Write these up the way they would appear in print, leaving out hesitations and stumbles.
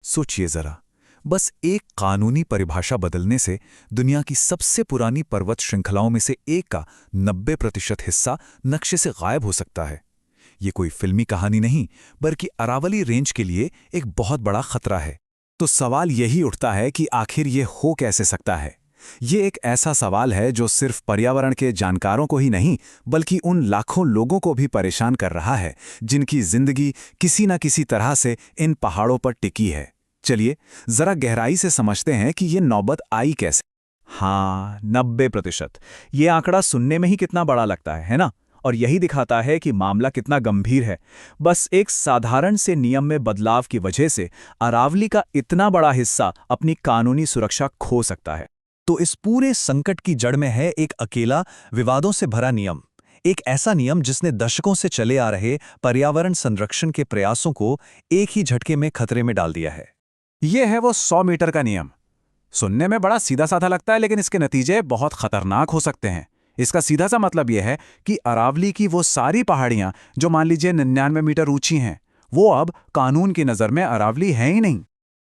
सोचिए जरा, बस एक कानूनी परिभाषा बदलने से दुनिया की सबसे पुरानी पर्वत श्रृंखलाओं में से एक का 90% हिस्सा नक्शे से गायब हो सकता है। ये कोई फिल्मी कहानी नहीं, बल्कि अरावली रेंज के लिए एक बहुत बड़ा खतरा है। तो सवाल यही उठता है कि आखिर ये हो कैसे सकता है। ये एक ऐसा सवाल है जो सिर्फ पर्यावरण के जानकारों को ही नहीं, बल्कि उन लाखों लोगों को भी परेशान कर रहा है जिनकी जिंदगी किसी न किसी तरह से इन पहाड़ों पर टिकी है। चलिए जरा गहराई से समझते हैं कि ये नौबत आई कैसे। हाँ, 90%। ये आंकड़ा सुनने में ही कितना बड़ा लगता है ना? और यही दिखाता है कि मामला कितना गंभीर है। बस एक साधारण से नियम में बदलाव की वजह से अरावली का इतना बड़ा हिस्सा अपनी कानूनी सुरक्षा खो सकता है। तो इस पूरे संकट की जड़ में है एक अकेला, विवादों से भरा नियम। एक ऐसा नियम जिसने दशकों से चले आ रहे पर्यावरण संरक्षण के प्रयासों को एक ही झटके में खतरे में डाल दिया है। यह है वो 100 मीटर का नियम। सुनने में बड़ा सीधा साधा लगता है, लेकिन इसके नतीजे बहुत खतरनाक हो सकते हैं। इसका सीधा सा मतलब यह है कि अरावली की वो सारी पहाड़ियां जो मान लीजिए 99 मीटर ऊंची हैं, वो अब कानून की नज़र में अरावली है ही नहीं।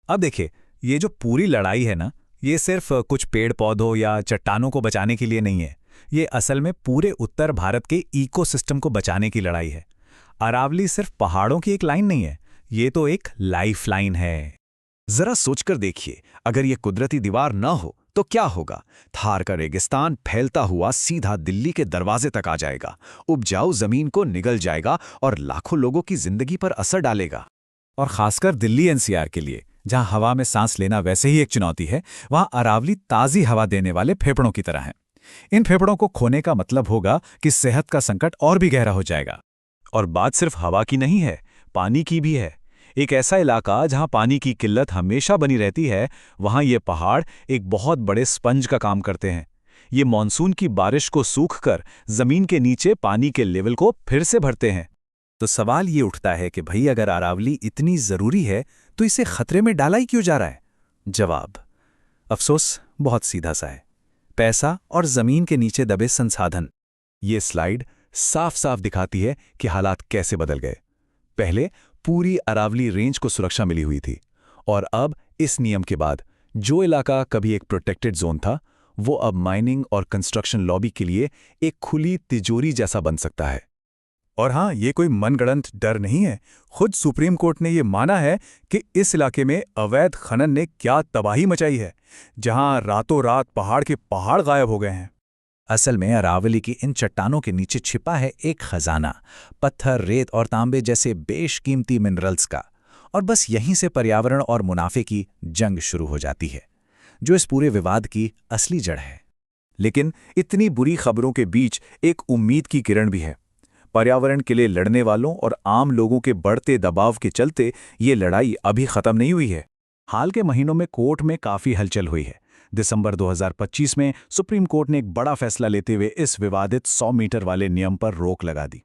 अब देखिए, ये जो पूरी लड़ाई है ना, ये सिर्फ कुछ पेड़ पौधों या चट्टानों को बचाने के लिए नहीं है। ये असल में पूरे उत्तर भारत के इकोसिस्टम को बचाने की लड़ाई है। अरावली सिर्फ पहाड़ों की एक लाइन नहीं है, ये तो एक लाइफ लाइन है। जरा सोचकर देखिए, अगर ये कुदरती दीवार न हो तो क्या होगा। थार का रेगिस्तान फैलता हुआ सीधा दिल्ली के दरवाजे तक आ जाएगा, उपजाऊ जमीन को निगल जाएगा और लाखों लोगों की जिंदगी पर असर डालेगा। और खासकर दिल्ली एनसीआर के लिए, जहां हवा में सांस लेना वैसे ही एक चुनौती है, वहां अरावली ताज़ी हवा देने वाले फेफड़ों की तरह है। इन फेफड़ों को खोने का मतलब होगा कि सेहत का संकट और भी गहरा हो जाएगा। और बात सिर्फ हवा की नहीं है, पानी की भी है। एक ऐसा इलाका जहां पानी की किल्लत हमेशा बनी रहती है, वहां ये पहाड़ एक बहुत बड़े स्पंज का काम करते हैं। ये मानसून की बारिश को सूखकर जमीन के नीचे पानी के लेवल को फिर से भरते हैं। तो सवाल ये उठता है कि भाई, अगर अरावली इतनी जरूरी है तो इसे खतरे में डाला ही क्यों जा रहा है? जवाब अफसोस बहुत सीधा सा है। पैसा और जमीन के नीचे दबे संसाधन। ये स्लाइड साफ साफ दिखाती है कि हालात कैसे बदल गए। पहले पूरी अरावली रेंज को सुरक्षा मिली हुई थी, और अब इस नियम के बाद जो इलाका कभी एक प्रोटेक्टेड जोन था, वो अब माइनिंग और कंस्ट्रक्शन लॉबी के लिए एक खुली तिजोरी जैसा बन सकता है। और हाँ, ये कोई मनगढ़ंत डर नहीं है। खुद सुप्रीम कोर्ट ने ये माना है कि इस इलाके में अवैध खनन ने क्या तबाही मचाई है, जहां रातों रात पहाड़ के पहाड़ गायब हो गए हैं। असल में अरावली की इन चट्टानों के नीचे छिपा है एक खजाना, पत्थर, रेत और तांबे जैसे बेशकीमती मिनरल्स का। और बस यहीं से पर्यावरण और मुनाफे की जंग शुरू हो जाती है, जो इस पूरे विवाद की असली जड़ है। लेकिन इतनी बुरी खबरों के बीच एक उम्मीद की किरण भी है। पर्यावरण के लिए लड़ने वालों और आम लोगों के बढ़ते दबाव के चलते ये लड़ाई अभी खत्म नहीं हुई है। हाल के महीनों में कोर्ट में काफी हलचल हुई है। दिसंबर 2025 में सुप्रीम कोर्ट ने एक बड़ा फैसला लेते हुए इस विवादित 100 मीटर वाले नियम पर रोक लगा दी।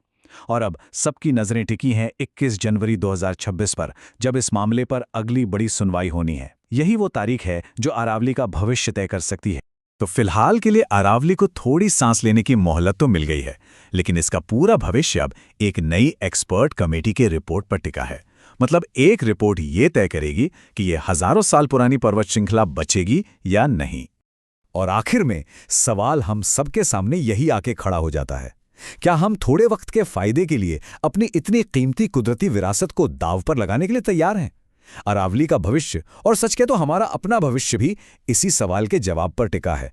और अब सबकी नजरें टिकी हैं 21 जनवरी 2026 पर, जब इस मामले पर अगली बड़ी सुनवाई होनी है। यही वो तारीख है जो अरावली का भविष्य तय कर सकती है। तो फिलहाल के लिए अरावली को थोड़ी सांस लेने की मोहलत तो मिल गई है, लेकिन इसका पूरा भविष्य अब एक नई एक्सपर्ट कमेटी के रिपोर्ट पर टिका है। मतलब एक रिपोर्ट ये तय करेगी कि ये हजारों साल पुरानी पर्वत श्रृंखला बचेगी या नहीं। और आखिर में सवाल हम सबके सामने यही आके खड़ा हो जाता है, क्या हम थोड़े वक्त के फायदे के लिए अपनी इतनी कीमती कुदरती विरासत को दांव पर लगाने के लिए तैयार हैं? अरावली का भविष्य, और सच कहे तो हमारा अपना भविष्य भी, इसी सवाल के जवाब पर टिका है।